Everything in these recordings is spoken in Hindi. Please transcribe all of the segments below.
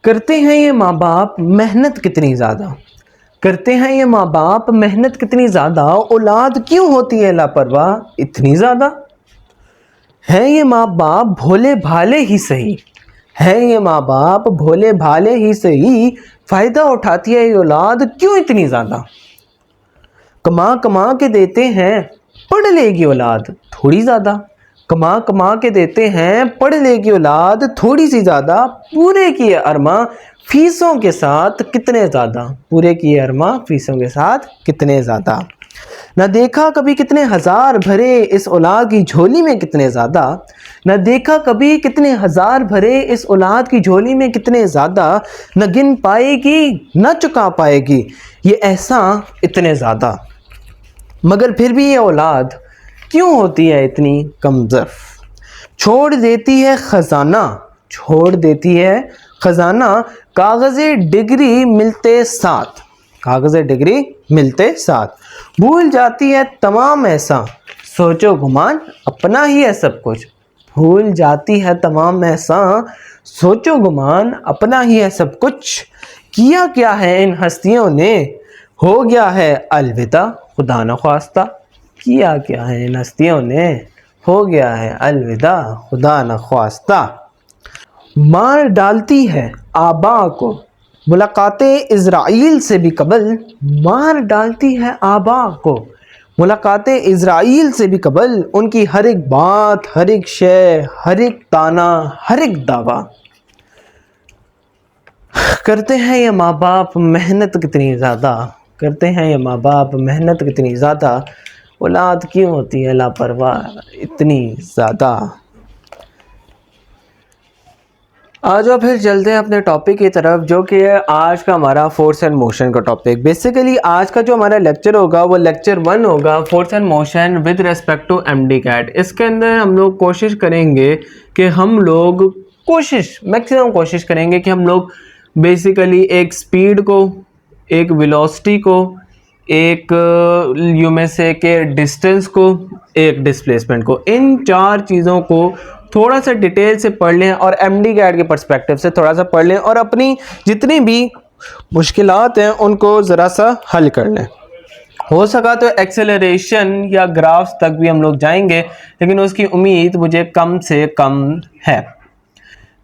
करते हैं ये माँ बाप मेहनत कितनी ज़्यादा, करते हैं ये माँ बाप मेहनत कितनी ज़्यादा, औलाद क्यों होती है लापरवाह इतनी ज़्यादा। है ये माँ बाप भोले भाले ही सही, है ये माँ बाप भोले भाले ही सही, फ़ायदा उठाती है ये औलाद क्यों इतनी ज़्यादा। कमा कमा के देते हैं पढ़ लेगी औलाद थोड़ी ज़्यादा, कमा कमा के देते हैं पढ़ लेगी औलाद थोड़ी सी ज़्यादा, पूरे किए अरमा फीसों के साथ कितने ज़्यादा, पूरे किए अरमा फीसों के साथ कितने ज़्यादा। न देखा कभी कितने हज़ार भरे इस औलाद की झोली में कितने ज़्यादा, न देखा कभी कितने हज़ार भरे इस औलाद की झोली में कितने ज़्यादा, न गिन पाएगी न चुका पाएगी ये एहसान इतने ज़्यादा। मगर फिर भी ये औलाद क्यों होती है इतनी कमज़र्फ़, छोड़ देती है ख़जाना, छोड़ देती है ख़जाना, कागज़े डिग्री मिलते साथ, कागज़े डिग्री मिलते साथ, भूल जाती है तमाम ऐसा सोचो गुमान अपना ही है सब कुछ, भूल जाती है तमाम ऐसा सोचो गुमान अपना ही है सब कुछ। किया क्या है इन हस्तियों ने हो गया है अलविदा खुदा न ख्वास्ता, किया क्या है इन हस्तियों ने हो गया है अलविदा खुदा न ख्वास्ता। मार डालती है आबा को मुलाकाते इज़राइल से भी कबल, मार डालती है आबा को मुलाकाते इज़राइल से भी कबल, उनकी हर एक बात हर एक शय हर एक ताना हर एक दावा। करते हैं ये माँ बाप मेहनत कितनी ज़्यादा, करते हैं ये माँ बाप मेहनत कितनी ज़्यादा, औलाद क्यों होती है लापरवाह इतनी ज़्यादा। आ जाओ फिर चलते हैं अपने टॉपिक की तरफ, जो कि है आज का हमारा फोर्स एंड मोशन का टॉपिक। बेसिकली आज का जो हमारा लेक्चर होगा वो लेक्चर 1 होगा, force and motion with respect to MD-CAT। इसके अंदर हम लोग कोशिश करेंगे कि हम लोग मैक्सिमम कोशिश करेंगे कि हम लोग बेसिकली एक स्पीड को, एक वेलोसिटी को, एक यूमेसे के डिस्टेंस को, एक डिस्प्लेसमेंट को, इन 4 चीज़ों को थोड़ा सा डिटेल से पढ़ लें और MD-CAT के पर्सपेक्टिव से थोड़ा सा पढ़ लें और अपनी जितनी भी मुश्किलात हैं उनको ज़रा सा हल कर लें। हो सका तो एक्सेलरेशन या ग्राफ्स तक भी हम लोग जाएंगे, लेकिन उसकी उम्मीद मुझे कम से कम है।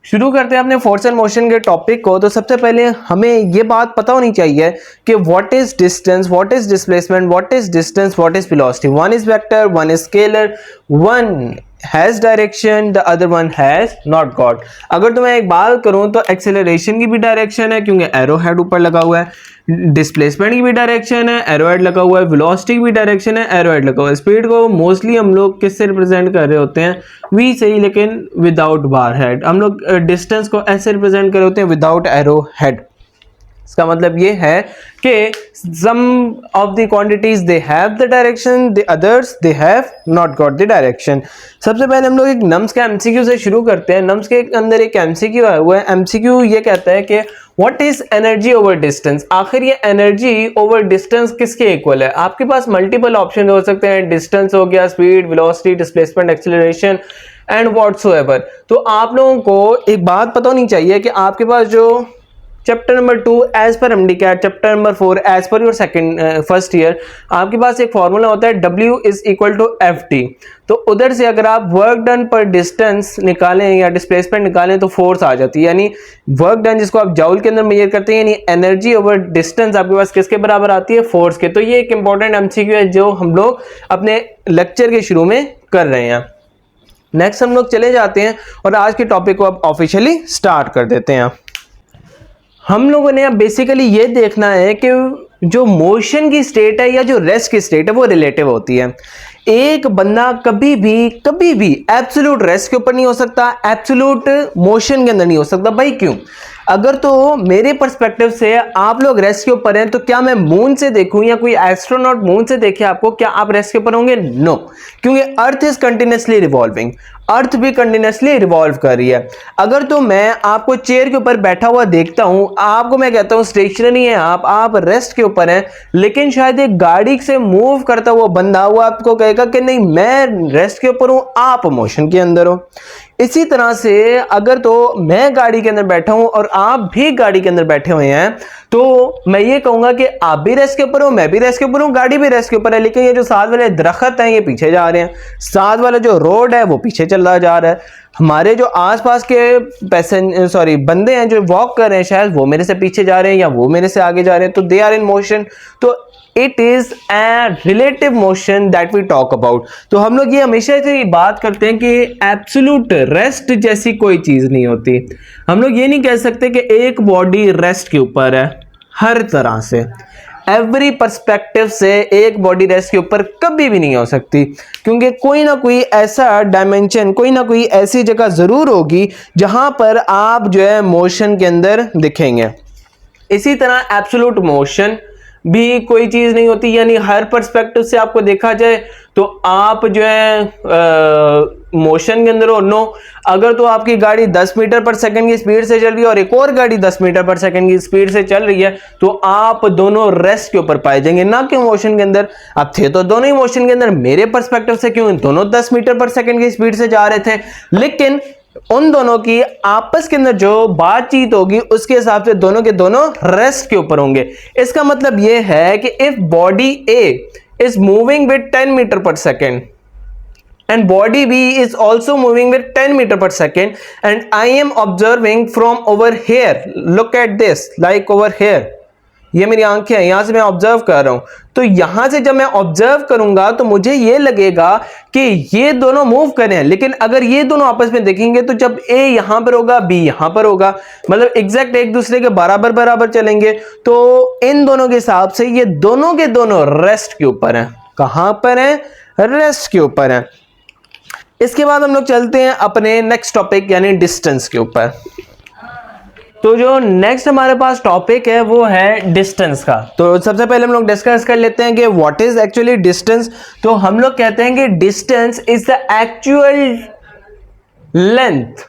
शुरू करते हैं अपने फोर्स एंड मोशन के टॉपिक को। तो सबसे पहले हमें ये बात पता होनी चाहिए कि what is distance, what is displacement, what is distance, what is velocity. One is vector, one is scalar, one has direction, the other one has not got. अगर तो मैं एक बात करूं तो एक्सेलरेशन की भी डायरेक्शन है क्योंकि एरो हेड ऊपर लगा हुआ है, डिस्प्लेसमेंट की भी डायरेक्शन है, एरो हेड लगा हुआ है, वेलोसिटी की भी डायरेक्शन है, एरो हेड लगा हुआ है। स्पीड को मोस्टली हम लोग किससे रिप्रेजेंट कर रहे होते हैं, वी से ही, लेकिन विदाउट बार हेड। हम लोग डिस्टेंस को ऐसे रिप्रेजेंट कर रहे होते हैं विदाउट एरो हेड। इसका मतलब ये है कि some of the quantities they have the direction, the others they have not got the direction। सबसे पहले हम लोग एक नम्स के MCQ से शुरू करते हैं। नम्स के अंदर एक MCQ आया हुआ है। MCQ ये कहता है कि what is energy over distance। आखिर ये energy over distance किसके इक्वल है। आपके पास मल्टीपल ऑप्शन हो सकते हैं, डिस्टेंस हो गया, speed, velocity, displacement, acceleration and whatsoever. तो आप लोगों को एक बात पता होनी चाहिए कि आपके पास जो chapter number 2 as per MD-CAT, chapter number 4 as per your first year, आपके पास एक फॉर्मूला होता है W is equal to FT। तो उधर से अगर आप वर्क डन पर डिस्टेंस निकालें या डिस्प्लेसमेंट निकालें तो फोर्स आ जाती है, यानी वर्क डन जिसको आप जाउल के अंदर मेजर करते हैं, यानी एनर्जी ओवर डिस्टेंस आपके पास किसके बराबर आती है, फोर्स के। तो ये एक इंपॉर्टेंट MCQ है जो हम लोग अपने लेक्चर के शुरू में कर रहे हैं। नेक्स्ट हम लोग चले जाते हैं और आज के टॉपिक को अब ऑफिशियली स्टार्ट कर देते हैं। हम लोगों ने अब बेसिकली ये देखना है कि जो मोशन की स्टेट है या जो रेस्ट की स्टेट है वो रिलेटिव होती है। एक बंदा कभी भी एब्सोल्यूट रेस्ट के ऊपर नहीं हो सकता, एब्सोल्यूट मोशन के अंदर नहीं हो सकता। भाई क्यों? अगर तो मेरे पर्सपेक्टिव से आप लोग रेस्ट के ऊपर हैं तो क्या मैं मून से देखूं या कोई एस्ट्रोनॉट मून से देखे आपको, क्या आप रेस्ट के ऊपर होंगे? नो, क्योंकि अर्थ इज कंटिन्यूसली रिवॉल्विंग, अर्थ भी कंटिन्यूसली रिवॉल्व कर रही है। अगर तो मैं आपको चेयर के ऊपर बैठा हुआ देखता हूं, आपको मैं कहता हूं स्टेशनरी है आप रेस्ट के ऊपर हैं, लेकिन शायद एक गाड़ी से मूव करता हुआ बंदा वो आपको कहेगा कि नहीं मैं रेस्ट के ऊपर हूं, आप मोशन के अंदर हो। इसी तरह से अगर तो मैं गाड़ी के अंदर बैठा हूं और आप भी गाड़ी के अंदर बैठे हुए हैं तो मैं ये कहूंगा कि आप भी रेस्ट के ऊपर हो, मैं भी रेस्ट के ऊपर हूं, गाड़ी भी रेस्ट के ऊपर है, लेकिन ये जो साथ वाले दरख्त हैं ये पीछे जा रहे हैं, साथ वाला जो रोड है वो पीछे चला जा रहा है, हमारे जो आसपास के बंदे हैं जो वॉक कर रहे हैं शायद वो मेरे से पीछे जा रहे हैं या वो मेरे से आगे जा रहे हैं, तो दे आर इन मोशन। तो it is a relative motion that we talk about. तो हम लोग ये हमेशा से बात करते हैं कि एब्सोल्यूट रेस्ट जैसी कोई चीज नहीं होती। हम लोग ये नहीं कह सकते कि एक बॉडी रेस्ट के ऊपर है हर तरह से, एवरी पर्सपेक्टिव से एक बॉडी रेस्ट के ऊपर कभी भी नहीं हो सकती, क्योंकि कोई ना कोई ऐसा डायमेंशन, कोई ना कोई ऐसी जगह जरूर होगी जहां पर आप जो है मोशन के अंदर दिखेंगे। इसी तरह एब्सोल्यूट मोशन भी कोई चीज नहीं होती, यानी हर पर्सपेक्टिव से आपको देखा जाए तो आप जो है मोशन के अंदर हो। नो, अगर तो आपकी गाड़ी 10 मीटर पर सेकंड की स्पीड से चल रही है और एक और गाड़ी 10 मीटर पर सेकंड की स्पीड से चल रही है तो आप दोनों रेस्ट के ऊपर पाए जाएंगे, ना कि मोशन के अंदर। अब थे तो दोनों ही मोशन के अंदर, मेरे पर्सपेक्टिव से क्यों दोनों 10 मीटर पर सेकंड की स्पीड से जा रहे थे, लेकिन उन दोनों की आपस के अंदर जो बातचीत होगी उसके हिसाब से दोनों के दोनों रेस्ट के ऊपर होंगे। इसका मतलब यह है कि if body A is moving with 10 metre per second and body B is also moving with 10 meter per second and I am observing from over here, look at this, like over here, ये मेरी आंखें हैं, यहां से मैं ऑब्जर्व कर रहा हूं, तो यहां से जब मैं ऑब्जर्व करूंगा तो मुझे ये लगेगा कि ये दोनों मूव कर रहे हैं, लेकिन अगर ये दोनों आपस में देखेंगे तो जब ए यहां पर होगा बी यहां पर होगा, मतलब एग्जैक्ट एक दूसरे के बराबर बराबर चलेंगे, तो इन दोनों के हिसाब से ये दोनों के दोनों रेस्ट के ऊपर हैं। कहां पर हैं? रेस्ट के ऊपर हैं। इसके बाद हम लोग चलते हैं अपने नेक्स्ट टॉपिक यानी डिस्टेंस के ऊपर। तो जो नेक्स्ट हमारे पास टॉपिक है वो है डिस्टेंस का। तो सबसे पहले हम लोग डिस्कस कर लेते हैं कि व्हाट इज एक्चुअली डिस्टेंस। तो हम लोग कहते हैं कि distance is the actual length.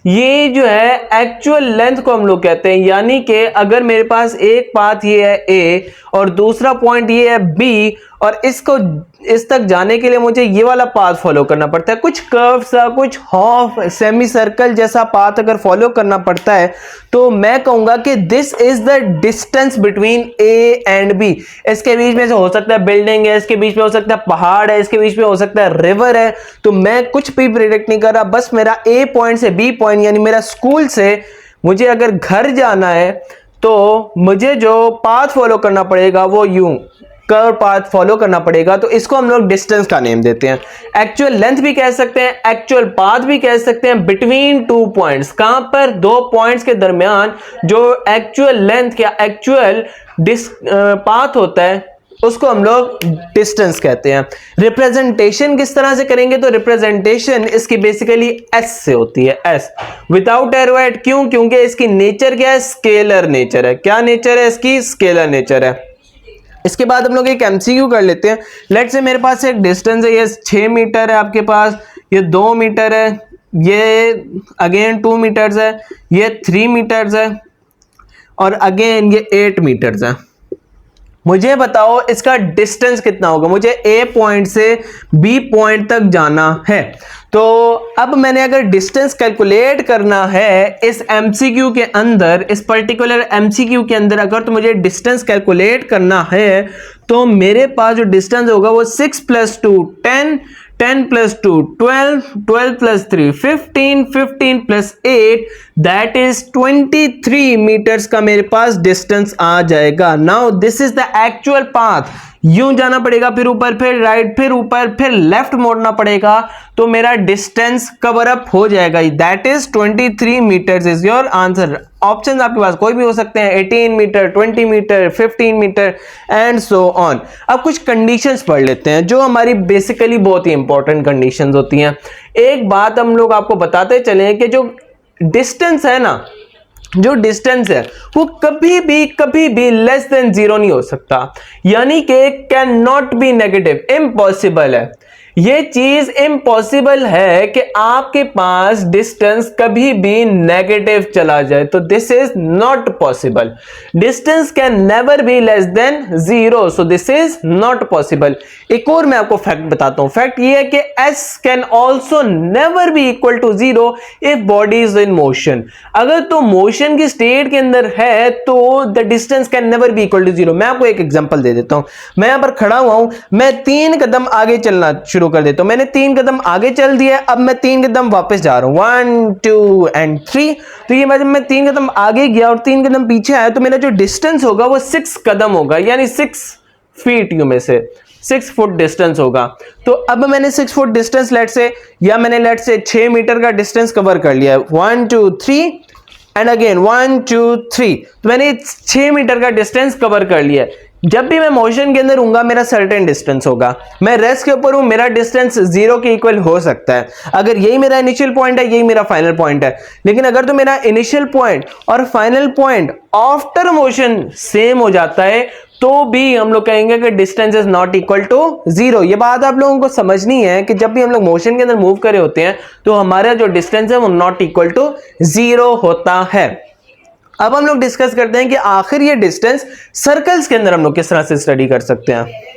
ये जो है एक्चुअल लेंथ को हम लोग कहते हैं, यानी कि अगर मेरे पास एक पाथ ये है ए और दूसरा पॉइंट ये है बी और इसको इस तक जाने के लिए मुझे ये वाला पाथ फॉलो करना पड़ता है, कुछ कर्व सा, कुछ हाफ सेमी सर्कल जैसा पाथ अगर फॉलो करना पड़ता है तो मैं कहूंगा कि this is the distance between A and B. इसके बीच में से हो सकता है बिल्डिंग है, इसके बीच में हो सकता है पहाड़ है, इसके बीच में हो सकता है रिवर है, तो मैं कुछ भी प्रिडिक्ट नहीं कर रहा, बस मेरा ए पॉइंट से बी पॉइंट यानी मेरा स्कूल से मुझे अगर घर जाना है तो मुझे जो पाथ फॉलो करना पड़ेगा वो यूं कर्व पाथ फॉलो करना पड़ेगा, तो इसको हम लोग डिस्टेंस का नेम देते हैं। एक्चुअल लेंथ भी कह सकते हैं, एक्चुअल पाथ भी कह सकते हैं, बिटवीन टू पॉइंट्स। कहां पर? दो पॉइंट्स के दरमियान जो एक्चुअल लेंथ या एक्चुअल पाथ होता है उसको हम लोग डिस्टेंस कहते हैं। रिप्रेजेंटेशन किस तरह से करेंगे? तो रिप्रेजेंटेशन इसकी बेसिकली एस से होती है, एस विदाउट एरो एट। क्यों? क्योंकि इसकी नेचर क्या है? स्केलर नेचर है। क्या नेचर है इसकी? स्केलर नेचर है। इसके बाद हम लोग एक एमसीक्यू कर लेते हैं। लेट्स से मेरे पास एक डिस्टेंस है, ये 6 मीटर है आपके पास, ये 2 मीटर है, ये अगेन 2 मीटर्स है, ये 3 मीटर्स है और अगेन ये 8 मीटर्स है। मुझे बताओ इसका डिस्टेंस कितना होगा? मुझे ए पॉइंट से बी पॉइंट तक जाना है, तो अब मैंने अगर डिस्टेंस कैलकुलेट करना है इस एमसीक्यू के अंदर, इस पर्टिकुलर एमसीक्यू के अंदर अगर तो मुझे डिस्टेंस कैलकुलेट करना है तो मेरे पास जो डिस्टेंस होगा वो 6 + 2 10, 10 + 2 12, 12 + 3 15, 15 + 8 दैट इज 23 मीटर्स का मेरे पास डिस्टेंस आ जाएगा। Now this is the actual path. यूं जाना पड़ेगा, फिर ऊपर, फिर राइट, फिर ऊपर, फिर लेफ्ट मोड़ना पड़ेगा, तो मेरा डिस्टेंस कवर अप हो जाएगा। That is 23 metres is your answer. Option आपके पास कोई भी हो सकते हैं, 18 metre, 20 metre, 15 metre and so on. अब कुछ कंडीशंस पढ़ लेते हैं जो हमारी बेसिकली बहुत ही इंपॉर्टेंट कंडीशंस होती हैं। एक बात हम लोग आपको बताते चले कि जो डिस्टेंस है ना, जो डिस्टेंस है वो कभी भी लेस देन 0 नहीं हो सकता, यानी कि can not be negative, impossible है। ये चीज इम्पॉसिबल है कि आपके पास डिस्टेंस कभी भी नेगेटिव चला जाए, तो this is not possible. Distance can never be less than 0, so this is not possible. एक और मैं आपको फैक्ट बताता हूं। फैक्ट ये है कि s can also never be equal to 0 if body is in motion. अगर तो मोशन की स्टेट के अंदर है तो the distance can never be equal to 0। मैं आपको एक एग्जांपल दे देता हूं। मैं यहां पर खड़ा हुआ हूं, मैं 3 कदम आगे चलना शुरू कर देता हूं। मैंने 3 कदम आगे चल दिया, अब मैं 3 कदम वापस जा रहा हूं, 1 2 एंड 3। तो ये जब मैं 3 कदम आगे गया और 3 कदम पीछे आया तो मेरा जो डिस्टेंस होगा वो 6 कदम होगा, यानी 6 फीट यू में से 6 फुट डिस्टेंस होगा। तो अब मैंने 6 फुट डिस्टेंस लेट से, या मैंने लेट से 6 मीटर का डिस्टेंस कवर कर लिया है, 1 2 3 एंड अगेन 1 2 3। तो मैंने 6 मीटर का डिस्टेंस कवर कर लिया है। जब भी मैं मोशन के अंदर हूंगा मेरा सर्टेन डिस्टेंस होगा। मैं रेस्ट के ऊपर हूं, मेरा डिस्टेंस 0 के इक्वल हो सकता है। अगर यही मेरा इनिशियल पॉइंट है, यही मेरा फाइनल पॉइंट है। लेकिन अगर तो मेरा इनिशियल पॉइंट और final point after motion same हो जाता है तो भी हम लोग कहेंगे कि distance is not equal to 0। ये बात आप लोगों को समझनी है कि जब भी हम लोग मोशन के अंदर मूव कर रहे होते हैं तो हमारा जो डिस्टेंस है वो नॉट इक्वल टू 0 होता है। अब हम लोग डिस्कस करते हैं कि आखिर ये डिस्टेंस सर्कल्स के अंदर हम लोग किस तरह से स्टडी कर सकते हैं।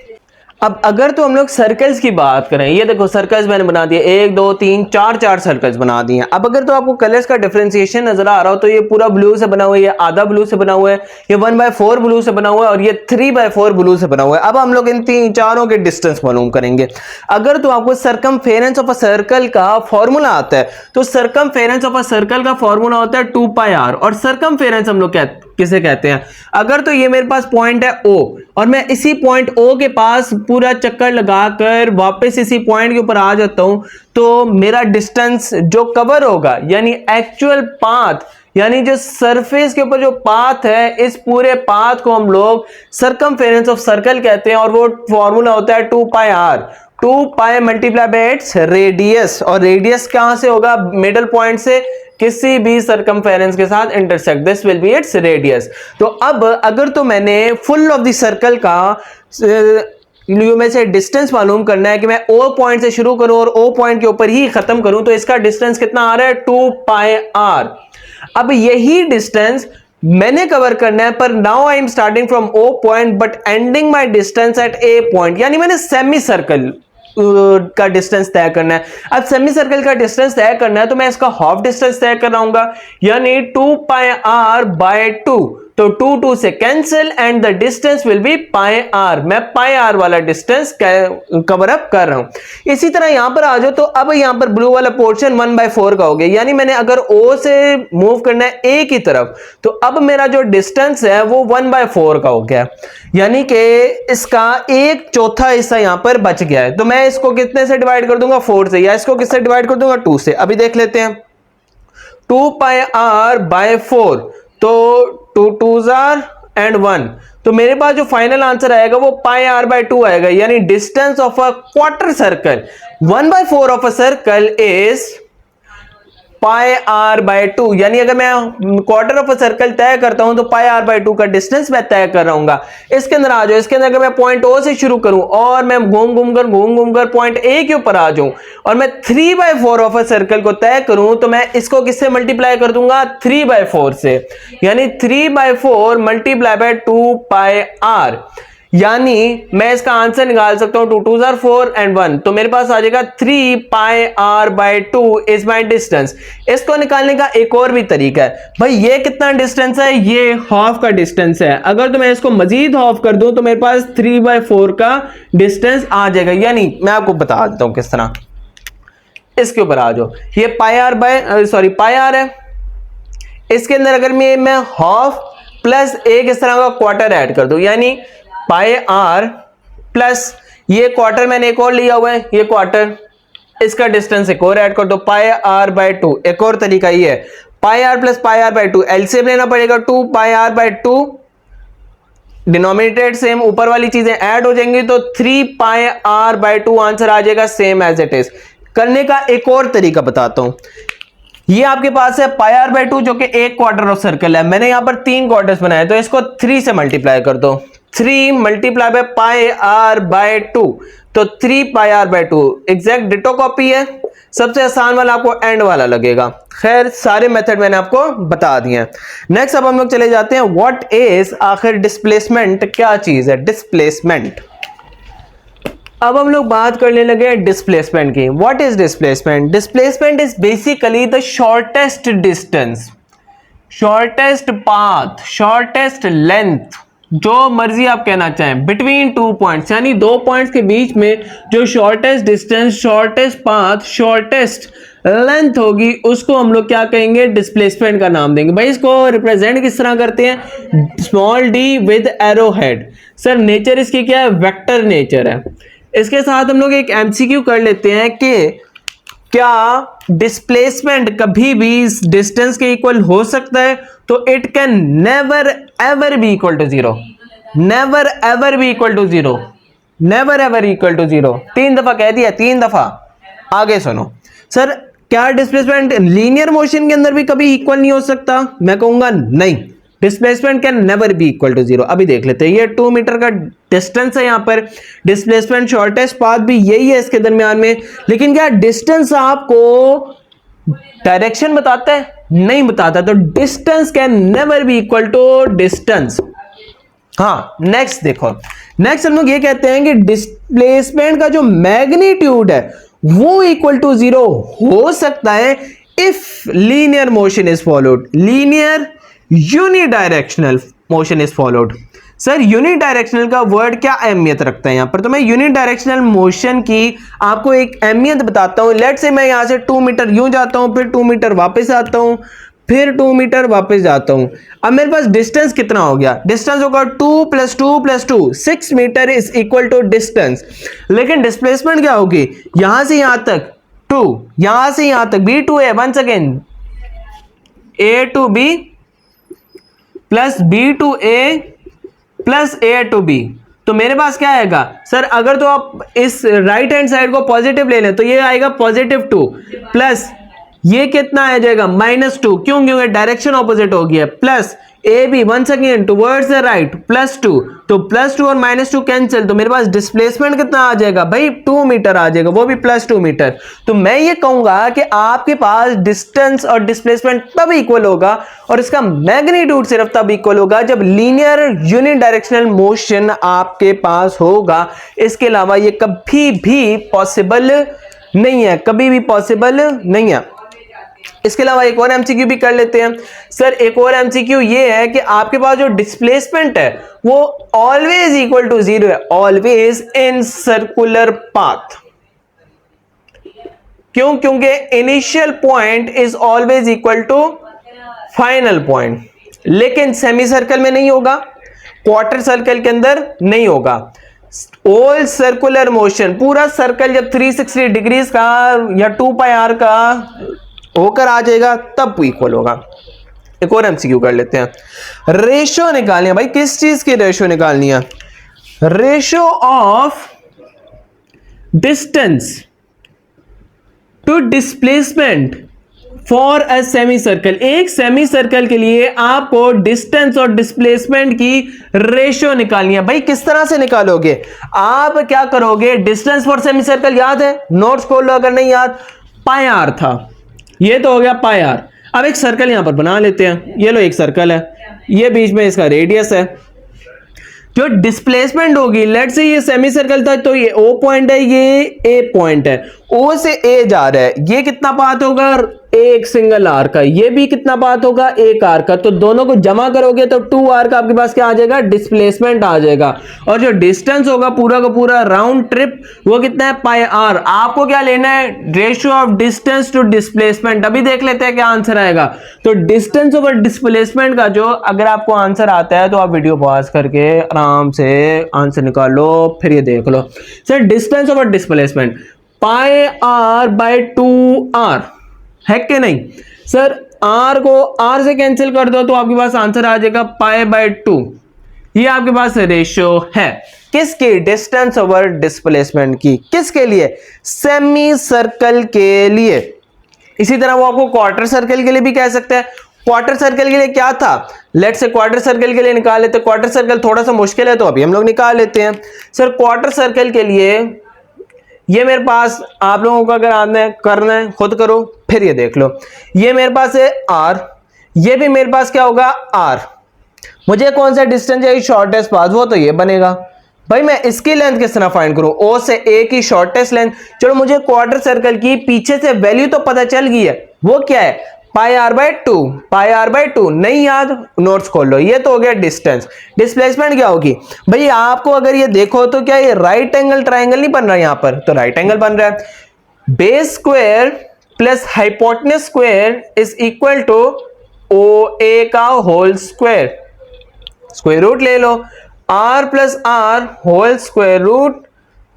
अब अगर तो हम लोग सर्कल्स की बात करें, ये देखो सर्कल्स मैंने बना दिए, 1 2 3 4 सर्कल्स बना दिए। अब अगर तो आपको कलर्स का डिफरेंशिएशन नजर आ रहा हो तो ये पूरा ब्लू से बना हुआ है, ये आधा ब्लू से बना हुआ है, ये 1/4 ब्लू से बना हुआ है और ये 3/4 ब्लू से बना हुआ है। अब हम लोग इन चारों के डिस्टेंस मालूम करेंगे। अगर तो आपको सरकमफेरेंस ऑफ अ सर्कल का फॉर्मूला आता है तो सरकमफेरेंस ऑफ अ सर्कल का फॉर्मूला होता है 2πr। और सरकमफेरेंस हम लोग किसे कहते हैं? अगर तो ये मेरे पास पॉइंट है O और मैं इसी पॉइंट O के पास पूरा चक्कर लगाकर वापस इसी पॉइंट के ऊपर आ जाता हूं तो मेरा डिस्टेंस जो कवर होगा, यानी एक्चुअल पाथ, यानी जो सरफेस के ऊपर जो पाथ है, इस पूरे पाथ को हम लोग सरकमफेरेंस ऑफ सर्कल कहते हैं और वो फॉर्मूला होता है 2πr। 2π multiply by its radius, और रेडियस कहां से होगा? मिडल पॉइंट से किसी भी सरकमफेरेंस के साथ intersect, this will be its radius. तो अब अगर तो मैंने फुल ऑफ द सर्कल का में से डिस्टेंस मालूम करना है कि मैं O पॉइंट से शुरू करूं और O पॉइंट के ऊपर ही खत्म करूं तो इसका डिस्टेंस कितना आ रहा है? 2πr। अब यही डिस्टेंस मैंने कवर करना है, पर now I am starting from O point but ending my distance at A point, यानी मैंने सेमी सर्कल का डिस्टेंस तय करना है। अब सेमी सर्कल का डिस्टेंस तय करना है तो मैं इसका हाफ डिस्टेंस तय कर रहा हूं, यानी 2πr/2। तो 2 से cancel and the distance will be πr। मैं πr वाला डिस्टेंस कवर अप कर रहा हूं। इसी तरह यहां पर आ जाओ तो अब यहां पर ब्लू वाला पोर्शन 1/4 का हो गया, यानी मैंने अगर O से मूव करना है A की तरफ तो अब मेरा जो डिस्टेंस है वो 1/4 का हो गया, यानी कि इसका 1/4 हिस्सा यहां पर बच गया है। तो मैं इसको कितने से डिवाइड कर दूंगा? 4 से, या इसको किससे डिवाइड कर दूंगा? 2 से। अभी देख लेते हैं, 2πr/4, तो 2 2s are and 1, तो मेरे पास जो फाइनल आंसर आएगा वो πr/2 आएगा, यानी distance of a quarter circle 1/4 of a circle is πr/2। यानी अगर मैं क्वार्टर ऑफ अ सर्कल तय करता हूं तो πr/2 का डिस्टेंस मैं तय कर रहा हूं। इसके अंदर आ जाओ, इसके अंदर अगर मैं पॉइंट O से शुरू करूं और मैं घूम घूम कर पॉइंट A के ऊपर आ जाऊं और मैं 3/4 ऑफ अ सर्कल को तय करूं तो मैं इसको किससे मल्टीप्लाई कर दूंगा? 3/4 से, यानी 3/4 मल्टीप्लाई बाय 2πr, यानी मैं इसका आंसर निकाल सकता हूं 2 2s are 4 and 1, तो मेरे पास आ जाएगा 3πr/2 इज माई डिस्टेंस। इसको निकालने का एक और भी तरीका है। भाई ये कितना डिस्टेंस है? ये हाफ का डिस्टेंस है। अगर तो मैं इसको मजीद हाफ कर दूं तो मेरे पास 3/4 का डिस्टेंस आ जाएगा। यानी मैं आपको बता देता हूं किस तरह। इसके ऊपर आ जाओ, ये πr है। इसके अंदर अगर मैं हाफ प्लस एक इस तरह का क्वार्टर ऐड कर दूं, यानी πr प्लस ये क्वार्टर मैंने एक और लिया हुआ है, ये क्वार्टर, इसका डिस्टेंस एक और ऐड कर दो, πr/2। एक और तरीका ये है, πr प्लस πr/2 एलसीएम लेना पड़ेगा, 2πr/2, डिनोमिनेटर सेम, ऊपर वाली चीजें ऐड हो जाएंगी तो 3πr/2 आंसर आ जाएगा सेम एज इट इज। करने का एक और तरीका बताता हूं। ये आपके पास है πr/2 जो कि एक क्वार्टर ऑफ सर्कल है। मैंने यहां पर 3 क्वार्टर्स बनाए तो इसको 3 से मल्टीप्लाई कर दो, 3 multiply by pi r by 2, तो 3 pi r by 2 exact ditto copy है। सबसे आसान वाला आपको एंड वाला लगेगा। खैर सारे मेथड मैंने आपको बता दिए हैं। नेक्स्ट अब हम लोग चले जाते हैं व्हाट इज, आखिर डिस्प्लेसमेंट क्या चीज है? डिस्प्लेसमेंट। अब हम लोग बात करने लगे डिस्प्लेसमेंट की। What is displacement? Displacement is basically the shortest distance, shortest path, shortest length, जो मर्जी आप कहना चाहें, बिटवीन 2 पॉइंट्स, यानी 2 पॉइंट्स के बीच में जो shortest distance, shortest path, shortest length होगी, उसको हम लोग क्या कहेंगे? डिस्प्लेसमेंट का नाम देंगे। भाई इसको रिप्रेजेंट किस तरह करते हैं? Small D with arrow head. Sir nature इसकी क्या है? वेक्टर नेचर है। इसके साथ हम लोग एक एमसीक्यू कर लेते हैं कि क्या डिस्प्लेसमेंट कभी भी इस डिस्टेंस के इक्वल हो सकता है? तो it can never ever be equal to zero, never ever be equal to zero, never ever equal to zero. 3 दफा कह दिया, 3 दफा। आगे सुनो सर, क्या डिस्प्लेसमेंट लीनियर मोशन के अंदर भी कभी इक्वल नहीं हो सकता? मैं कहूंगा नहीं, displacement can never be equal to zero. अभी देख लेते हैं, ये 2 मीटर का डिस्टेंस है, यहां पर डिस्प्लेसमेंट शॉर्टेस्ट पाथ भी यही है इसके दरमियान में, लेकिन क्या डिस्टेंस आपको डायरेक्शन बताता है? नहीं बताता। तो distance can never be equal to distance. हाँ नेक्स्ट देखो, नेक्स्ट हम लोग ये कहते हैं कि डिस्प्लेसमेंट का जो मैग्नीट्यूड है वो इक्वल टू जीरो हो सकता है if linear motion is followed, linear unidirectional motion is followed. Sir unidirectional का वर्ड क्या अहमियत रखता है यहां पर? तो मैं यूनिडायरेक्शनल मोशन की आपको एक अहमियत बताता हूं। लेट्स से मैं यहां से 2 मीटर यूं जाता हूं, फिर 2 मीटर वापस आता हूं, फिर 2 मीटर वापस जाता हूं। अब मेरे पास डिस्टेंस कितना हो गया? डिस्टेंस होगा 2 + 2 + 2, 6 metre is equal to distance. लेकिन डिस्प्लेसमेंट क्या होगी? यहां से यहां तक 2, यहां से यहां तक B2 है, once again A to B plus B to A plus A to B। तो मेरे पास क्या आएगा सर? अगर तो आप इस राइट हैंड साइड को पॉजिटिव ले लें तो ये आएगा +2 प्लस ये कितना आ जाएगा? -2। क्यों? क्योंकि डायरेक्शन ऑपोजिट हो गया। Plus A B once again towards the right +2, तो +2 और -2 कैंसिल, तो मेरे पास डिस्प्लेसमेंट कितना आ जाएगा भाई? 2 मीटर आ जाएगा, वो भी +2 मीटर। तो मैं ये कहूंगा कि आपके पास डिस्टेंस और डिस्प्लेसमेंट तब इक्वल होगा और इसका मैग्नीट्यूड सिर्फ तब इक्वल होगा जब लीनियर यूनिडायरेक्शनल मोशन आपके पास होगा। इसके अलावा ये कभी भी पॉसिबल नहीं है, कभी भी पॉसिबल नहीं है। इसके अलावा एक और एमसीक्यू भी कर लेते हैं। सर एक और एमसीक्यू ये है कि आपके पास जो डिस्प्लेसमेंट है वो ऑलवेज इक्वल टू जीरो है, ऑलवेज इन सर्कुलर पाथ। क्यों? क्योंकि initial point is always equal to final point, लेकिन सेमी सर्कल में नहीं होगा, क्वार्टर सर्कल के अंदर नहीं होगा। ऑल सर्कुलर मोशन, पूरा सर्कल जब 360 डिग्रीज का या 2πr का होकर आ जाएगा तब इक्वल होगा। एक और एमसीक्यू कर लेते हैं। रेशो निकालनी है भाई, किस चीज की रेशो निकालनी है? Ratio of distance to displacement for a semi circle. एक सेमी सर्कल के लिए आपको डिस्टेंस और डिस्प्लेसमेंट की रेशो निकालनी है। भाई किस तरह से निकालोगे? आप क्या करोगे? डिस्टेंस फॉर सेमी सर्कल याद है? नोट्स खोल लो अगर नहीं याद। πr था, ये तो हो गया πr। अब एक सर्कल यहां पर बना लेते हैं। ये लो एक सर्कल है, ये बीच में इसका रेडियस है। जो डिस्प्लेसमेंट होगी, लेट से ये सेमी सर्कल था तो ये O पॉइंट है, ये A पॉइंट है, O से A जा रहा है, ये कितना पाथ होगा? एक सिंगल आर का। ये भी कितना पाथ होगा? एक आर का। तो दोनों को जमा करोगे तो 2r का आपके पास क्या आ जाएगा? डिस्प्लेसमेंट आ जाएगा। और जो डिस्टेंस होगा पूरा का पूरा राउंड ट्रिप, वो कितना है? πr। आपको क्या लेना है? Ratio of distance to displacement. अभी देख लेते हैं क्या आंसर आएगा। तो डिस्टेंस ओवर डिस्प्लेसमेंट का जो अगर आपको आंसर आता है तो आप वीडियो पॉज करके आराम से आंसर निकाल लो, फिर ये देख लो। Sir distance over displacement πr/2r है कि नहीं? सर r को r से कैंसिल कर दो तो आपके पास आंसर आ जाएगा π/2। ये आपके पास रेशियो है किसकी? डिस्टेंस ओवर डिस्प्लेसमेंट की। किसके लिए? सेमी सर्कल के लिए। इसी तरह वो आपको क्वार्टर सर्कल के लिए भी कह सकते हैं। क्वार्टर सर्कल के लिए क्या था, लेट से क्वार्टर सर्कल के लिए निकाल लेते, क्वार्टर सर्कल थोड़ा सा मुश्किल है तो अभी हम लोग निकाल लेते हैं। सर क्वार्टर सर्कल के लिए ये मेरे पास, आप लोगों को अगर आना है करना है खुद करो, फिर ये देख लो, ये मेरे पास है आर, ये भी मेरे पास क्या होगा आर। मुझे कौन सा डिस्टेंस है शॉर्टेस्ट पाथ, वो तो ये बनेगा। भाई मैं इसकी लेंथ किस तरह फाइंड करूं, ओ से ए की शॉर्टेस्ट लेंथ। चलो मुझे क्वार्टर सर्कल की पीछे से वैल्यू तो पता चल गई है, वो क्या है pi r by two, pi r by two. नहीं याद, नोट्स खोल लो। ये तो हो गया डिस्टेंस। डिस्प्लेसमेंट क्या होगी भाई, आपको अगर ये देखो तो क्या ये राइट एंगल ट्राइंगल नहीं बन रहा है यहां पर, तो राइट एंगल बन रहा है। Base square plus hypotenuse square is equal to O A का होल स्क्वायर। स्क्वायर रूट ले लो, r plus r whole square root,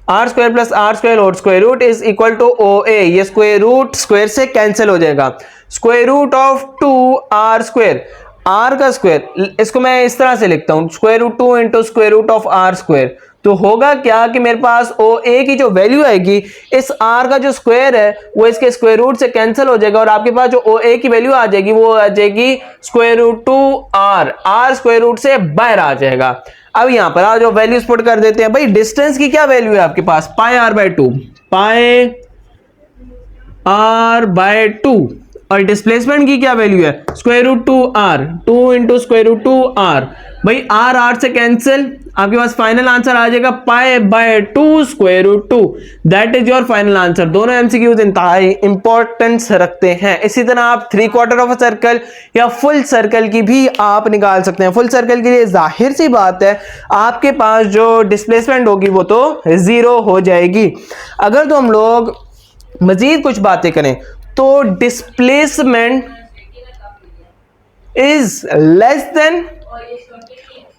r square plus r square whole square root is equal to O A. ये स्क्वायर रूट स्क्वायर से कैंसिल हो जाएगा। Square root of 2 r square, r का स्क्वायर, इसको मैं इस तरह से लिखता हूं square root 2 into square root of R square. तो होगा क्या कि मेरे पास ओ ए की जो वैल्यू आएगी, इस आर का जो स्क्वायर है वो इसके स्क्वायर रूट से कैंसिल हो जाएगा, और आपके पास जो ओ ए की वैल्यू आ जाएगी वो आ जाएगी square root 2 R, R square root से बाहर आ जाएगा। अब यहां पर आज जो वैल्यूज पुट कर देते हैं। भाई डिस्टेंस की क्या वैल्यू है आपके पास, pi r by 2, pi r by 2, और डिस्प्लेसमेंट की क्या वैल्यू है square root 2 r, 2 into square root 2 r. भाई आर आर से कैंसिल, आपके पास फाइनल आंसर आ जाएगा pi by 2 square root 2। That is your final answer. दोनों एमसीक्यूज इंतहाई इंपॉर्टेंस रखते हैं। इसी तरह आप 3/4 ऑफ अ सर्कल या फुल सर्कल की भी आप निकाल सकते हैं। फुल सर्कल के लिए जाहिर सी बात है आपके पास जो डिस्प्लेसमेंट होगी वो तो 0 हो जाएगी। अगर तो हम लोग मजीद कुछ बातें करें तो डिस्प्लेसमेंट इज लेस देन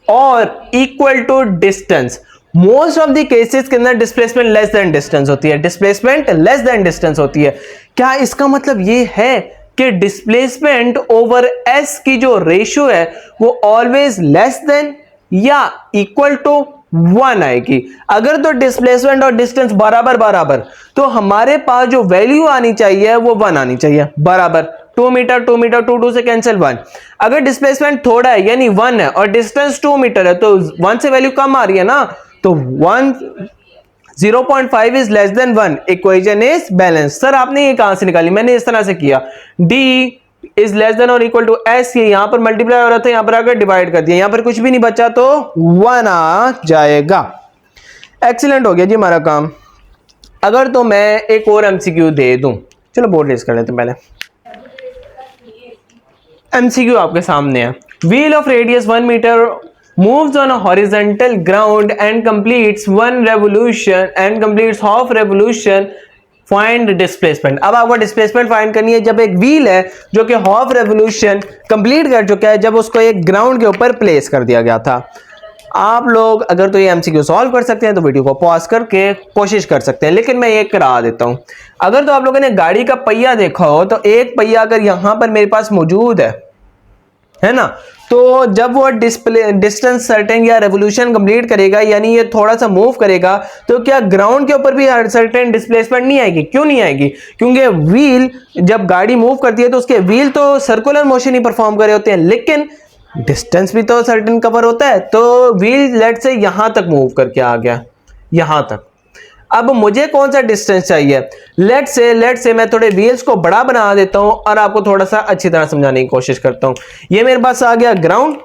और equal to distance. Most of the cases के अंदर डिस्प्लेसमेंट लेस देन डिस्टेंस होती है, डिस्प्लेसमेंट लेस देन डिस्टेंस होती है। क्या इसका मतलब ये है कि डिस्प्लेसमेंट ओवर एस की जो रेशियो है वो ऑलवेज लेस देन या इक्वल टू 1 आएगी? अगर तो डिस्प्लेसमेंट और डिस्टेंस बराबर बराबर, तो हमारे पास जो वैल्यू आनी चाहिए वो 1 आनी चाहिए बराबर। 2 मीटर 2 मीटर 2 2 से कैंसिल 1। अगर डिस्प्लेसमेंट थोड़ा है यानी 1 है और डिस्टेंस 2 मीटर है तो 1 से वैल्यू कम आ रही है ना, तो 0.5 is less then 1, equation is balance. Sir आपने ये कहां से निकाली? मैंने इस तरह से किया, d इज लेस देन और इक्वल टू s, ये यहां पर मल्टीप्लाई हो रहा था, यहां पर आकर डिवाइड कर दिया, यहां पर कुछ भी नहीं बचा तो 1 आ जाएगा। एक्सीलेंट हो गया जी हमारा काम। अगर तो मैं एक और एमसीक्यू दे दूं, चलो बोर्ड रेज कर लेते हैं। पहले एमसीक्यू आपके सामने है। Wheel of radius 1 metre moves on a horizontal ground and completes half revolution, find displacement। अब आपको डिस्प्लेसमेंट फाइंड करनी है जब एक व्हील है जो कि हाफ रेवोल्यूशन कंप्लीट कर चुका है, जब उसको एक ग्राउंड के ऊपर प्लेस कर दिया गया था। आप लोग अगर तो ये एमसीक्यू सॉल्व कर सकते हैं तो वीडियो को पॉज करके कोशिश कर सकते हैं, लेकिन मैं ये करा देता हूं। अगर तो आप लोगों ने गाड़ी का पहिया देखा हो तो एक पहिया अगर यहां पर मेरे पास मौजूद है ना, तो जब वो डिस्टेंस सर्टेन या रेवोल्यूशन कंप्लीट करेगा यानी ये थोड़ा सा मूव करेगा, तो क्या ग्राउंड के ऊपर भी सर्टेन डिस्प्लेसमेंट नहीं आएगी? क्यों नहीं आएगी? क्योंकि व्हील जब गाड़ी मूव करती है तो उसके व्हील तो सर्कुलर मोशन ही परफॉर्म कर रहे होते हैं, लेकिन डिस्टेंस भी तो सर्टेन कवर होता है। तो व्हील लेट से यहां तक मूव करके आ गया, यहां तक। अब मुझे कौन सा डिस्टेंस चाहिए? लेट से मैं थोड़े व्हील्स को बड़ा बना देता हूं और आपको थोड़ा सा अच्छी तरह समझाने की कोशिश करता हूं। ये मेरे पास आ गया ग्राउंड,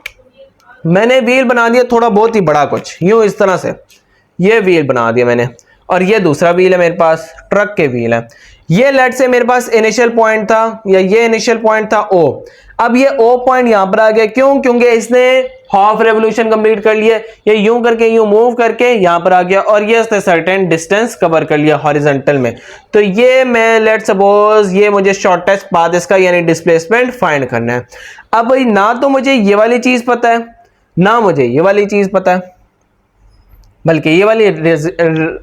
मैंने व्हील बना दिया थोड़ा बहुत ही बड़ा, कुछ यूं इस तरह से ये व्हील बना दिया मैंने, और ये दूसरा व्हील है मेरे पास, ट्रक के व्हील है। ये लेट से मेरे पास इनिशियल पॉइंट था, या ये इनिशियल पॉइंट था ओ। अब ये ओ पॉइंट यहां पर आ गया, क्यों? क्योंकि इसने हाफ रेवोल्यूशन कंप्लीट कर लिया, ये यूं करके यूं मूव करके यहां पर आ गया, और ये इसने सर्टेन डिस्टेंस कवर कर लिया हॉरिजॉन्टल में। तो ये मैं लेट सपोज ये मुझे शॉर्टेस्ट पाथ इसका यानी डिस्प्लेसमेंट फाइंड करना है। अब ना तो मुझे ये वाली चीज पता है ना मुझे ये वाली चीज पता है, बल्कि ये वाली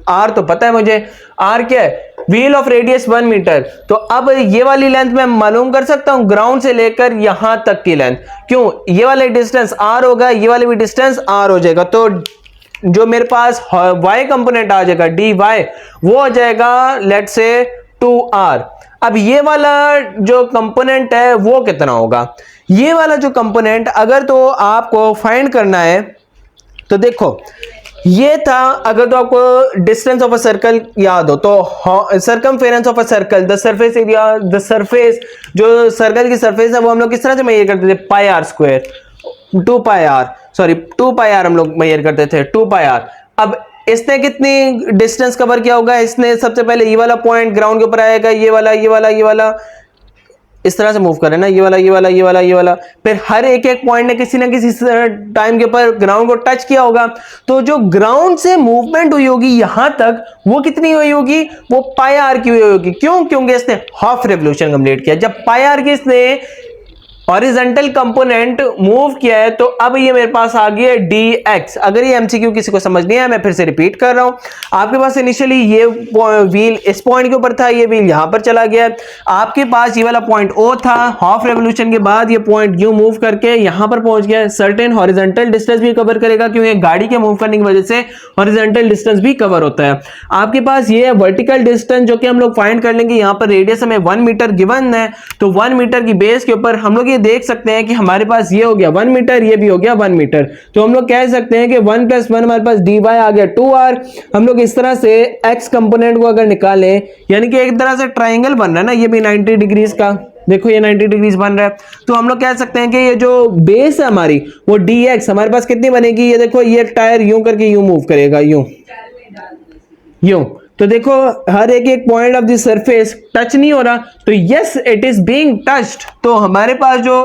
आर तो पता है मुझे। आर क्या है? Wheel of radius 1 metre. तो अब ये वाली लेंथ मैं मालूम कर सकता हूं ग्राउंड से लेकर यहां तक की लेंथ। क्यों? ये वाला डिस्टेंस आर होगा, ये वाली भी डिस्टेंस आर हो जाएगा, तो जो मेरे पास y कंपोनेंट आ जाएगा dy, वो हो जाएगा लेट से 2r। अब ये वाला जो कंपोनेंट है वो कितना होगा? ये वाला जो कंपोनेंट अगर तो आपको फाइंड करना है तो देखो ये था, अगर तो आपको डिस्टेंस ऑफ अ सर्कल याद हो तो circumference of a circle, the surface area, the surface, जो सर्कल की सरफेस है वो हम लोग किस तरह से मेजर करते थे, pi r square, 2 pi r, sorry 2 pi r हम लोग मेजर करते थे, 2 पाई आर। अब इसने कितनी डिस्टेंस कवर किया होगा, इसने सबसे पहले ये वाला पॉइंट ग्राउंड के ऊपर आएगा, ये वाला ये वाला ये वाला, इस तरह से मूव करें ना, ये वाला ये वाला ये वाला ये वाला, फिर हर एक एक पॉइंट ने किसी ना किसी टाइम के ऊपर ग्राउंड को टच किया होगा। तो जो ग्राउंड से मूवमेंट हुई होगी यहां तक, वो कितनी हुई होगी, वो पाई आर की हुई होगी। क्यों? क्योंकि इसने हाफ रेवोल्यूशन कंप्लीट किया। जब पाई आर की इसने हॉरिजॉन्टल कंपोनेंट मूव किया है तो अब ये मेरे पास आ गया dx। अगर ये एमसीक्यू किसी को समझ नहीं आया, मैं फिर से रिपीट कर रहा हूं। आपके पास इनिशियली ये व्हील इस पॉइंट के ऊपर था, ये व्हील यहां पर चला गया, आपके पास ये वाला पॉइंट O था, हाफ रेवोल्यूशन के बाद ये पॉइंट U मूव करके यहां पर पहुंच गया। सर्टेन हॉरिजॉन्टल डिस्टेंस भी कवर करेगा क्योंकि गाड़ी के मूव करने की वजह से हॉरिजॉन्टल डिस्टेंस भी कवर होता है। आपके पास ये है वर्टिकल डिस्टेंस जो कि हम लोग फाइंड कर लेंगे। यहां पर रेडियस हमें 1 मीटर गिवन है, तो 1 मीटर की बेस के ऊपर हम लोग देख सकते हैं कि हमारे पास ये हो गया 1 मीटर, ये भी हो गया 1 मीटर। तो हम लोग कह सकते हैं कि 1 + 1 हमारे पास dy आ गया 2r। हम लोग इस तरह से x कंपोनेंट को अगर निकालें, यानी कि एक तरह से ट्राइंगल बन रहा है ना, ये भी 90 डिग्रीज का, देखो ये 90 डिग्रीज बन रहा है। तो हम लोग कह सकते हैं कि ये जो बेस है हमारी वो dx हमारे पास कितनी बनेगी, ये देखो ये टायर यूं करके यूं मूव करेगा, यूं। तो देखो हर एक एक point of the surface touch नहीं हो रहा, तो yes it is being touched. तो हमारे पास जो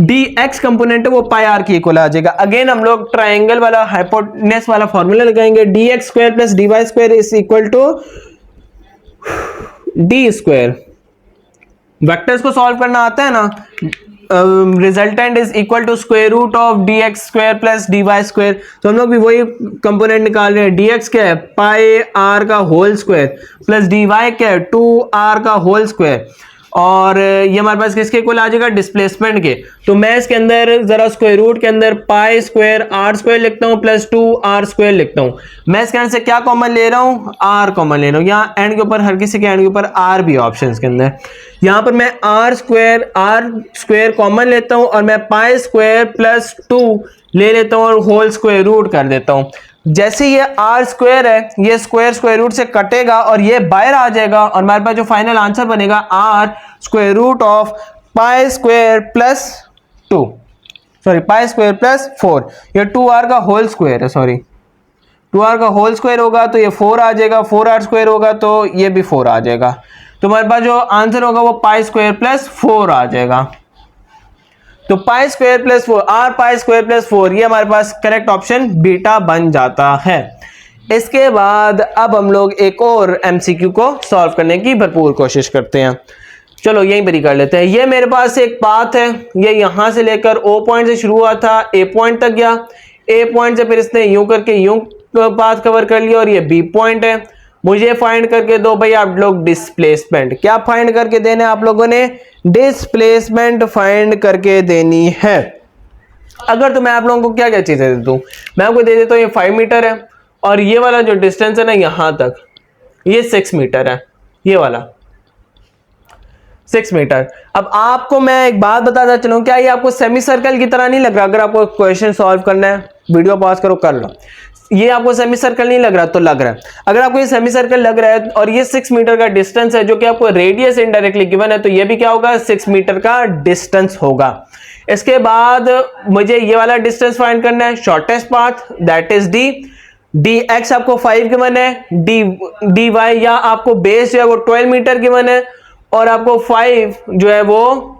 dx कंपोनेंट है वो पाई आर की इक्वल आ जाएगा। अगेन हम लोग ट्राइंगल वाला हाइपोटेन्यूस वाला फॉर्मूला लगाएंगे, dx² + dy² is equal to d²। Vectors को सॉल्व करना आता है ना, resultant is equal to square root of dx² + dy²। तो हम लोग भी वही कंपोनेंट निकाल रहे हैं। dx क्या है, पाई आर का होल स्क्वायर, प्लस dy क्या है, 2r का होल स्क्वायर। और ये हमारे पास किसके इक्वल आ जाएगा, डिस्प्लेसमेंट के। तो मैं इसके अंदर जरा स्क्वायर रूट के अंदर π² r² लिखता हूँ प्लस 2r² लिखता हूँ। मैं इसके अंदर से क्या कॉमन ले रहा हूँ, r कॉमन ले रहा हूँ। यहाँ एंड के ऊपर, हर किसी के एंड के ऊपर r भी ऑप्शन के अंदर। यहाँ पर मैं r² कॉमन लेता हूँ और मैं π² + 2 ले लेता हूँ और होल स्क्वायर रूट कर देता हूँ। जैसे ये r² है, ये स्क्वायर रूट से कटेगा और ये बाहर आ जाएगा और हमारे पास जो फाइनल आंसर बनेगा r² ऑफ π² + 2, सॉरी π² + 4। ये 2r का होल स्क्वायर है, सॉरी 2r का होल स्क्वायर होगा तो ये 4 आ जाएगा, 4r² होगा तो ये भी 4 आ जाएगा। तो हमारे पास जो आंसर होगा वो π² + 4 आ जाएगा। तो π² + 4, r π² + 4, ये हमारे पास करेक्ट ऑप्शन बीटा बन जाता है। इसके बाद अब हम लोग एक और एमसीक्यू को सॉल्व करने की भरपूर कोशिश करते हैं। चलो यहीं पर ही कर लेते हैं। ये मेरे पास एक पाथ है, ये यहां से लेकर O पॉइंट से शुरू हुआ था, A पॉइंट तक गया, A पॉइंट से फिर इसने यूं करके यूं पाथ कवर कर लिया और ये B पॉइंट है। मुझे फाइंड करके दो भाई आप लोग डिस्प्लेसमेंट। क्या फाइंड करके देना है आप लोगों ने, डिस्प्लेसमेंट फाइंड करके देनी है। अगर तो मैं आप लोगों को क्या क्या चीजें दे दूं, मैं आपको दे देता हूं ये 5 मीटर है और ये वाला जो डिस्टेंस है ना यहां तक, ये 6 मीटर है, ये वाला 6 मीटर। अब आपको मैं एक बात बताता चलूं, क्या ये आपको सेमी सर्कल की तरह नहीं लग रहा? अगर आपको क्वेश्चन सॉल्व करना है, वीडियो पॉज करो, कर लो। ये आपको सेमी सर्कल नहीं लग रहा तो लग रहा है। अगर आपको ये सेमी सर्कल लग रहा है और ये 6 मीटर का डिस्टेंस है जो कि आपको रेडियस इनडायरेक्टली गिवन है, तो ये भी क्या होगा, 6 मीटर का डिस्टेंस होगा। इसके बाद मुझे ये वाला डिस्टेंस फाइंड करना है, shortest path, that is dx आपको 5 गिवन है, dy या आपको बेस जो है वो 12 मीटर गिवन है और आपको 5 जो है वो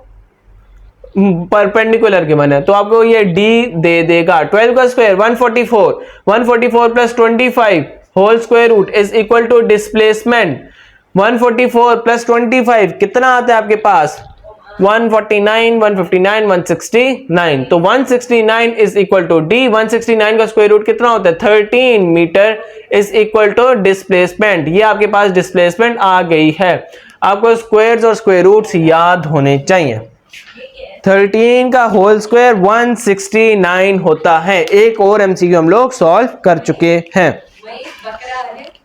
परपेंडिकुलर गिवन है। तो आपको ये d दे देगा 12 का square 144 plus 25 whole square root is equal to displacement 144 plus 25 कितना आता है आपके पास, 149, 159, 169। तो 169 इज इक्वल टू d, 169 का स्क्वायर रूट कितना होता है 13 metre is equal to displacement. ये आपके पास डिस्प्लेसमेंट आ गई है। आपको स्क्वायर्स और स्क्वायर रूट्स याद होने चाहिए। 13 का होल स्क्वायर 169 होता है। एक और एमसीक्यू हम लोग सॉल्व कर चुके हैं।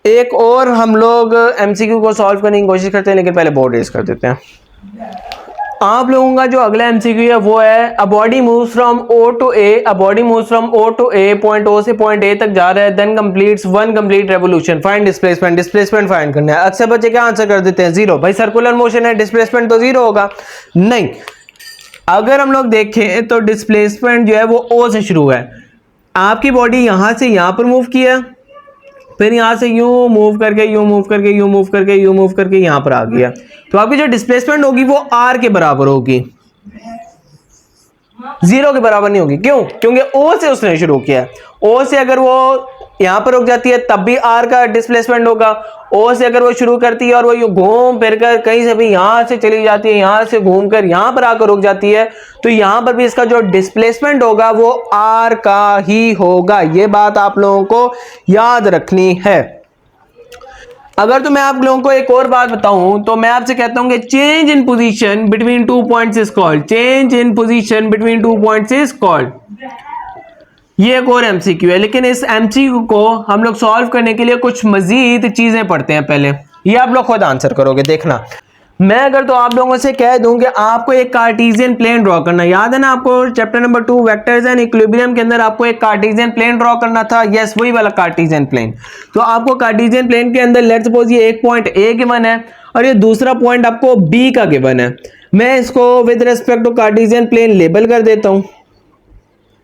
एक और हम लोग एमसीक्यू को सॉल्व करने की कोशिश करते हैं, लेकिन पहले बोर्ड रेज कर देते हैं। आप लोगों का जो अगला एमसीक्यू है वो है a body moves from O to A, a body moves from O to A, point O से पॉइंट ए तक जा रहा है, then completes one complete revolution, find displacement, displacement find करना है। अक्सर बच्चे क्या आंसर कर देते हैं, जीरो। भाई सर्कुलर मोशन है, डिस्प्लेसमेंट तो जीरो होगा, नहीं। अगर हम लोग देखें तो डिस्प्लेसमेंट जो है वो ओ से शुरू है। आपकी बॉडी यहां से यहां पर मूव किया, फिर यहां से यूं मूव करके यूं मूव करके यूं मूव करके यूं मूव करके यहां पर आ गया, तो आपकी जो डिस्प्लेसमेंट होगी वो आर के बराबर होगी, जीरो के बराबर नहीं होगी। क्यों? क्योंकि ओ से उसने शुरू किया है। ओ से अगर वो यहां पर रुक जाती है तब भी आर का डिस्प्लेसमेंट होगा। ओ से अगर वो शुरू करती है और वो घूम फिर कर कहीं से भी यहां से चली जाती है, यहां से घूमकर यहां पर आकर रुक जाती है, तो यहां पर भी इसका जो डिस्प्लेसमेंट होगा वो आर का ही होगा। ये बात आप लोगों को याद रखनी है। अगर तो मैं आप लोगों को एक और बात बताऊं तो मैं आपसे कहता हूं कि change in position between 2 points is called, change in position between 2 points is called. ये एक और एमसीक्यू है, लेकिन इस एमसीक्यू को हम लोग सॉल्व करने के लिए कुछ मजीद चीजें पढ़ते हैं पहले। ये आप लोग खुद आंसर करोगे, देखना। मैं अगर तो आप लोगों से कह दूं कि आपको एक कार्टेशियन प्लेन ड्रॉ करना, याद है ना आपको chapter number 2 vectors and equilibrium के अंदर आपको एक कार्टेशियन प्लेन ड्रॉ करना था। यस, वही वाला कार्टेशियन प्लेन। तो आपको कार्टेशियन प्लेन के अंदर लेट्स सपोज ये एक पॉइंट ए गिवन है और ये दूसरा पॉइंट आपको बी का गिवन है। मैं इसको with respect to Cartesian plane label कर देता हूं।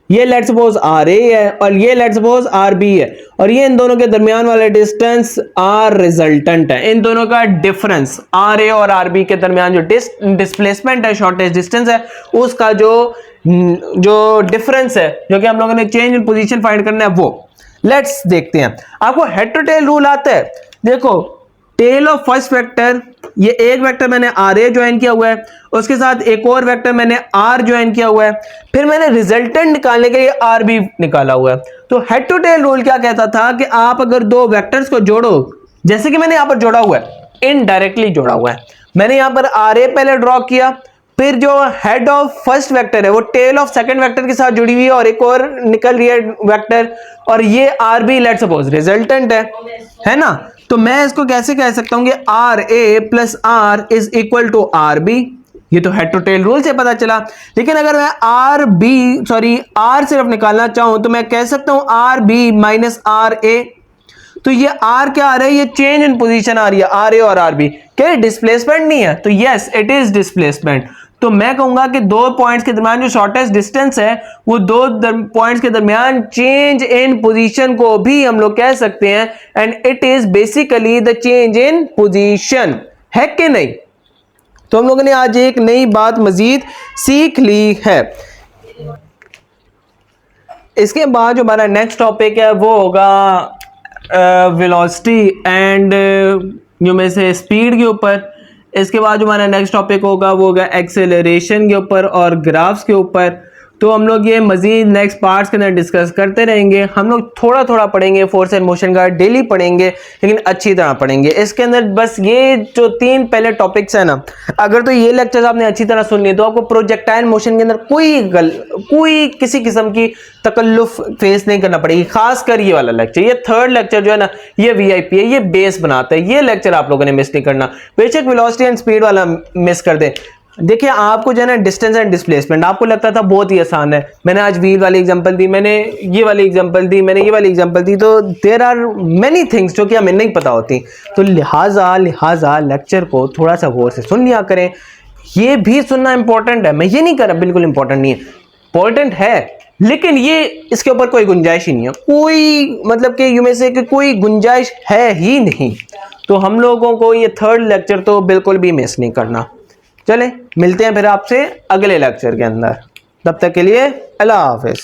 ये लेट्स सपोज आर ए है और ये लेट्स सपोज आर बी है, और ये इन दोनों के दरमियान वाला डिस्टेंस आर रिजल्टेंट है। इन दोनों का डिफरेंस आर ए और आर बी के दरमियान जो डिस्प्लेसमेंट है, शॉर्टेस्ट डिस्टेंस है, उसका जो डिफरेंस है, जो कि हम लोगों ने चेंज इन पोजीशन फाइंड करना है, वो लेट्स देखते हैं। आपको हेड टू टेल रूल आता है। देखो, टेल ऑफ फर्स्ट वेक्टर, ये एक वेक्टर मैंने आर ए ज्वाइन किया हुआ है, उसके साथ एक और वेक्टर मैंने आर ज्वाइन किया हुआ है, फिर मैंने रिजल्टेंट निकालने के लिए आर बी निकाला हुआ है। तो हेड टू टेल रूल क्या कहता था कि आप अगर दो वेक्टर्स को जोड़ो, जैसे कि मैंने यहां पर जोड़ा हुआ है, इनडायरेक्टली जोड़ा हुआ है। मैंने यहां पर आर ए पहले ड्रॉ किया, फिर जो हेड ऑफ फर्स्ट वेक्टर है वो टेल ऑफ सेकंड वेक्टर के साथ जुड़ी हुई है और एक और निकल रही है वेक्टर, और ये R B let's suppose resultant है ना। तो मैं इसको कैसे कह सकता हूं कि R A plus R is equal to R B. ये तो हेड टू टेल रूल से पता चला। लेकिन अगर मैं आर सिर्फ निकालना चाहूं तो मैं कह सकता हूं R B minus R A. तो ये आर क्या आ रहा है, ये चेंज इन पोजीशन आ रही है, आर ए और आर बी। क्या डिस्प्लेसमेंट नहीं है? तो यस, इट इज डिस्प्लेसमेंट। तो मैं कहूंगा कि दो पॉइंट्स के दरमियान जो शॉर्टेस्ट डिस्टेंस है वो दो पॉइंट्स के दरमियान चेंज इन पोजीशन को भी हम लोग कह सकते हैं, and it is basically the change in position, है कि नहीं? तो हम लोगों ने आज एक नई बात मजीद सीख ली है। इसके बाद जो हमारा नेक्स्ट टॉपिक है वो होगा वेलोसिटी एंड जो में से स्पीड के ऊपर। इसके बाद जो हमारा नेक्स्ट टॉपिक होगा वो होगा एक्सेलरेशन के ऊपर और ग्राफ्स के ऊपर। तो हम लोग ये मजीद नेक्स्ट पार्ट्स के अंदर डिस्कस करते रहेंगे। हम लोग थोड़ा थोड़ा पढ़ेंगे, फोर्स एंड मोशन का डेली पढ़ेंगे, लेकिन अच्छी तरह पढ़ेंगे। इसके अंदर बस ये जो 3 पहले टॉपिक्स है ना, अगर तो ये लेक्चर्स आपने अच्छी तरह सुन लिए तो आपको प्रोजेक्टाइल मोशन के अंदर कोई किसी किस्म की तकल्लुफ फेस नहीं करना पड़ेगी। खासकर ये वाला लेक्चर, ये 3rd लेक्चर जो है ना, ये वीआईपी है, ये बेस बनाता है। ये लेक्चर आप लोगों ने मिस नहीं करना। बेशक वेलोसिटी एंड स्पीड वाला मिस कर दे। देखिए, आपको जो है ना डिस्टेंस एंड डिस्प्लेसमेंट आपको लगता था बहुत ही आसान है। मैंने आज व्हील वाली एग्जांपल दी, मैंने ये वाली एग्जांपल दी, मैंने ये वाली एग्जांपल दी। तो देयर आर मेनी थिंग्स जो कि हमें नहीं पता होती। तो लिहाजा लेक्चर को थोड़ा सा गौर से सुन लिया करें। ये भी सुनना इंपॉर्टेंट है, मैं ये नहीं कर रहा बिल्कुल इंपॉर्टेंट नहीं है, इंपॉर्टेंट है, लेकिन ये इसके ऊपर कोई गुंजाइश ही नहीं है। कोई मतलब कि यू में से कि कोई गुंजाइश है ही नहीं। तो हम लोगों को ये 3rd लेक्चर तो बिल्कुल भी मिस नहीं करना। चलें, मिलते हैं फिर आपसे अगले लेक्चर के अंदर। तब तक के लिए अल्लाह हाफिज़।